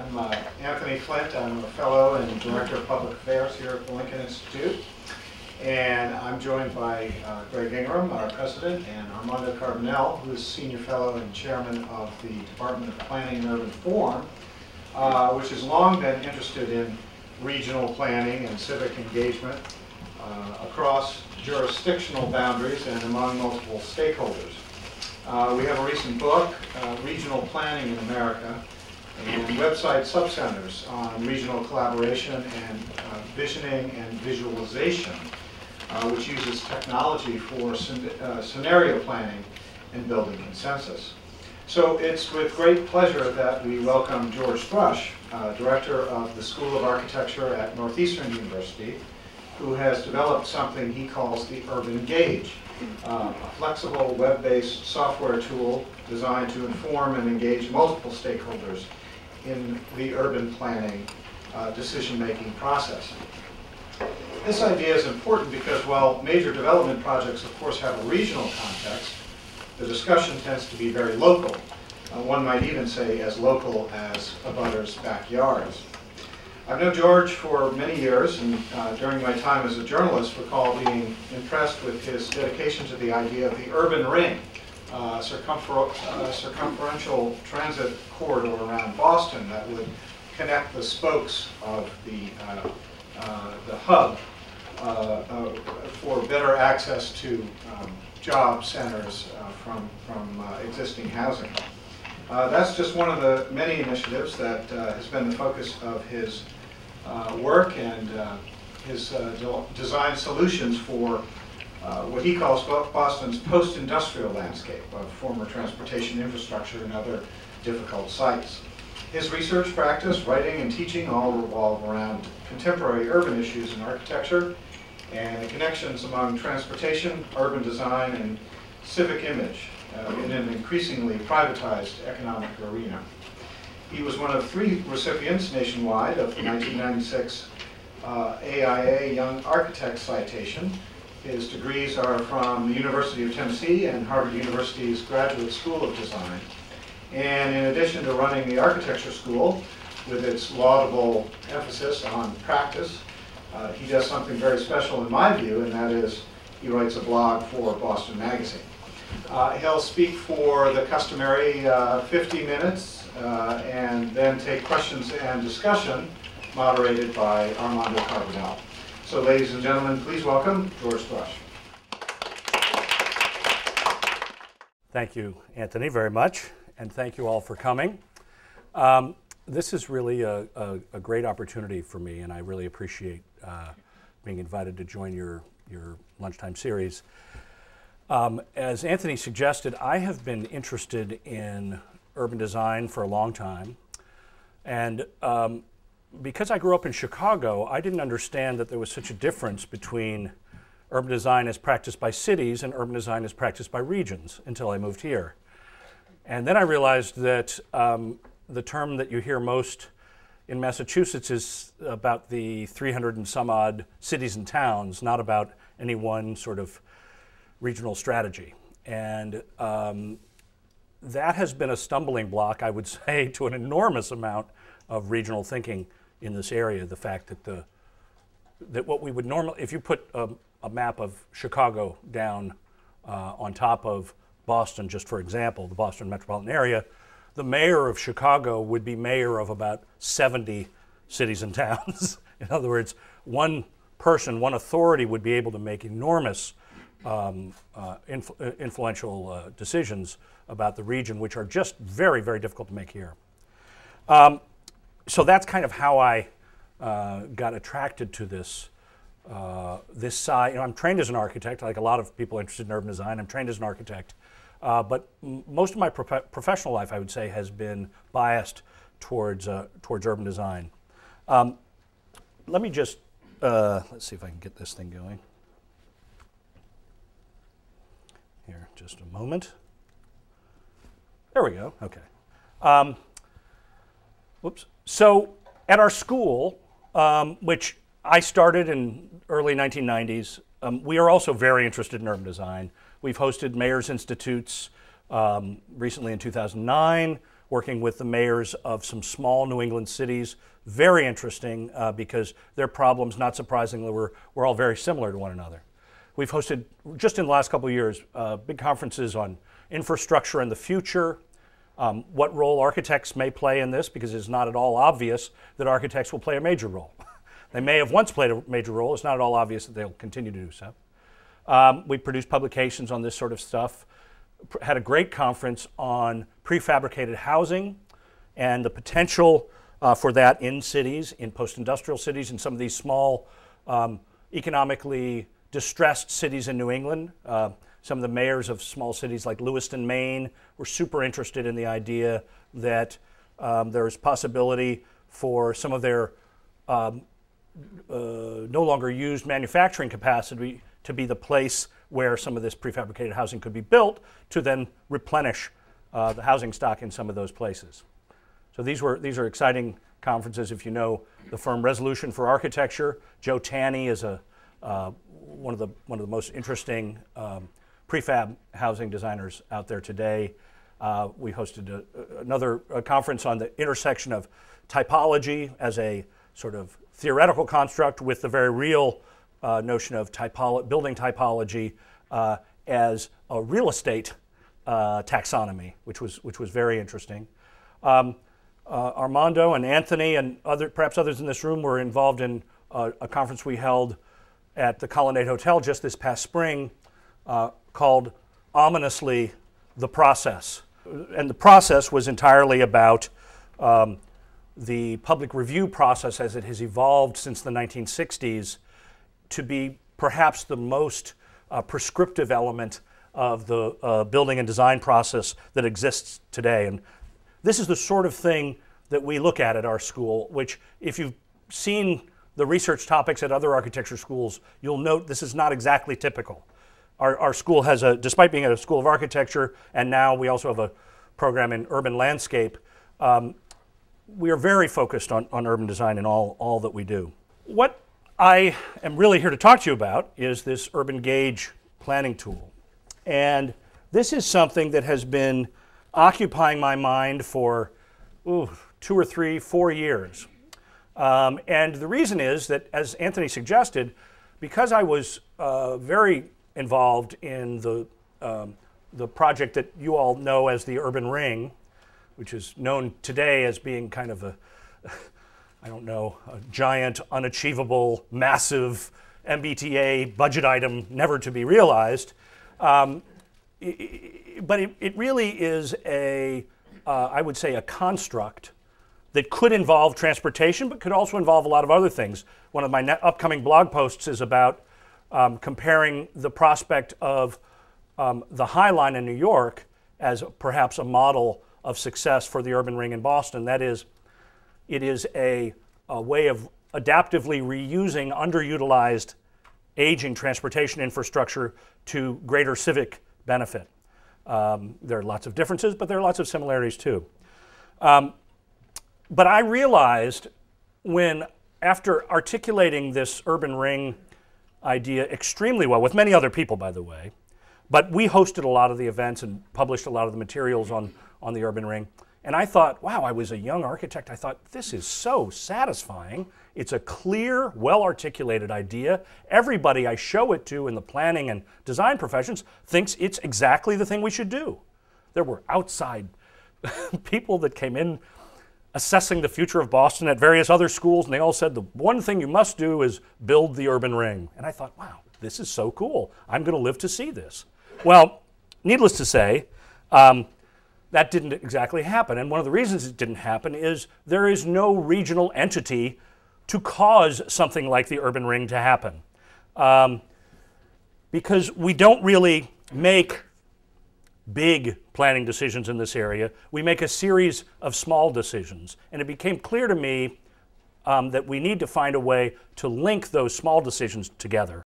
I'm Anthony Flint. I'm a fellow and director of public affairs here at the Lincoln Institute. And I'm joined by Greg Ingram, our president, and Armando Carbonell, who is senior fellow and chairman of the Department of Planning and Urban Form, which has long been interested in regional planning and civic engagement across jurisdictional boundaries and among multiple stakeholders. We have a recent book, Regional Planning in America, and website subcenters on regional collaboration and visioning and visualization, which uses technology for scenario planning and building consensus. So it's with great pleasure that we welcome George Thrush, director of the School of Architecture at Northeastern University, who has developed something he calls the Urban Gauge, a flexible web-based software tool designed to inform and engage multiple stakeholders in the urban planning decision-making process. This idea is important because while major development projects of course have a regional context, the discussion tends to be very local. One might even say as local as a butter's backyards. I've known George for many years, and during my time as a journalist recall being impressed with his dedication to the idea of the urban ring, circumferential transit corridor around Boston that would connect the spokes of the hub for better access to job centers from existing housing. That's just one of the many initiatives that has been the focus of his work and his design solutions for what he calls Boston's post-industrial landscape of former transportation infrastructure and other difficult sites. His research practice, writing, and teaching all revolve around contemporary urban issues in architecture and the connections among transportation, urban design, and civic image in an increasingly privatized economic arena. He was one of 3 recipients nationwide of the 1996 AIA Young Architect Citation. His degrees are from the University of Tennessee and Harvard University's Graduate School of Design. And in addition to running the architecture school with its laudable emphasis on practice, he does something very special in my view, and that is he writes a blog for Boston Magazine. He'll speak for the customary 50 minutes and then take questions and discussion moderated by Armando Carbonell. So ladies and gentlemen, please welcome George Thrush. Thank you, Anthony, very much, and thank you all for coming. This is really a great opportunity for me, and I really appreciate being invited to join your lunchtime series. As Anthony suggested, I have been interested in urban design for a long time, and because I grew up in Chicago, I didn't understand that there was such a difference between urban design as practiced by cities and urban design as practiced by regions until I moved here. And then I realized that the term that you hear most in Massachusetts is about the 300 and some odd cities and towns, not about any one sort of regional strategy. And that has been a stumbling block, I would say, to an enormous amount of regional thinking in this area. The fact that what we would normally, if you put a map of Chicago down on top of Boston, just for example, the Boston metropolitan area, the mayor of Chicago would be mayor of about 70 cities and towns. In other words, one person, one authority would be able to make enormous influential decisions about the region, which are just very, very difficult to make here. So that's kind of how I got attracted to this side. You know, I'm trained as an architect, like a lot of people interested in urban design. I'm trained as an architect, but most of my professional life, I would say, has been biased towards urban design. Let me just let's see if I can get this thing going. Here, just a moment. There we go. Okay. Whoops. So at our school, which I started in early 1990s, we are also very interested in urban design. We've hosted Mayor's Institutes recently in 2009. working with the mayors of some small New England cities. Very interesting because their problems, not surprisingly, were all very similar to one another. We've hosted, just in the last couple of years, big conferences on infrastructure and the future, what role architects may play in this, because it's not at all obvious that architects will play a major role. They may have once played a major role. It's not at all obvious that they'll continue to do so. We produced publications on this sort of stuff. Had a great conference on prefabricated housing and the potential for that in cities, in post-industrial cities, in some of these small, economically distressed cities in New England. Some of the mayors of small cities like Lewiston, Maine, were super interested in the idea that there's possibility for some of their no longer used manufacturing capacity to be the place where some of this prefabricated housing could be built to then replenish the housing stock in some of those places. So these are exciting conferences. If you know the firm Resolution for Architecture, Joe Taney is one of the most interesting prefab housing designers out there today. We hosted another conference on the intersection of typology as a sort of theoretical construct with the very real notion of building typology as a real estate taxonomy, which was very interesting. Armando and Anthony and perhaps others in this room were involved in a conference we held at the Colonnade Hotel just this past spring called, ominously, The Process. And the process was entirely about the public review process as it has evolved since the 1960s to be perhaps the most prescriptive element of the building and design process that exists today. And this is the sort of thing that we look at our school, which if you've seen the research topics at other architecture schools, you'll note this is not exactly typical. Our school has despite being at a school of architecture, and now we also have a program in urban landscape, we are very focused on urban design in all that we do. What I am really here to talk to you about is this Urban Gauge planning tool. And this is something that has been occupying my mind for 2 or 3, 4 years. And the reason is that, as Anthony suggested, because I was very involved in the project that you all know as the Urban Ring, which is known today as being kind of a, I don't know, a giant, unachievable, massive MBTA budget item never to be realized. But it really is I would say, a construct that could involve transportation, but could also involve a lot of other things. One of my upcoming blog posts is about comparing the prospect of the High Line in New York as perhaps a model of success for the urban ring in Boston. That is, it is a way of adaptively reusing underutilized aging transportation infrastructure to greater civic benefit. There are lots of differences, but there are lots of similarities too. But I realized after articulating this urban ring idea extremely well, with many other people, by the way, but we hosted a lot of the events and published a lot of the materials on the urban ring. And I thought, wow, I was a young architect. I thought, this is so satisfying. It's a clear, well-articulated idea. Everybody I show it to in the planning and design professions thinks it's exactly the thing we should do. There were outside people that came in assessing the future of Boston at various other schools, and they all said the one thing you must do is build the urban ring. And I thought, wow, this is so cool. I'm going to live to see this. Well, needless to say, that didn't exactly happen. And one of the reasons it didn't happen is there is no regional entity to cause something like the urban ring to happen. Because we don't really make big planning decisions in this area. We make a series of small decisions. And it became clear to me that we need to find a way to link those small decisions together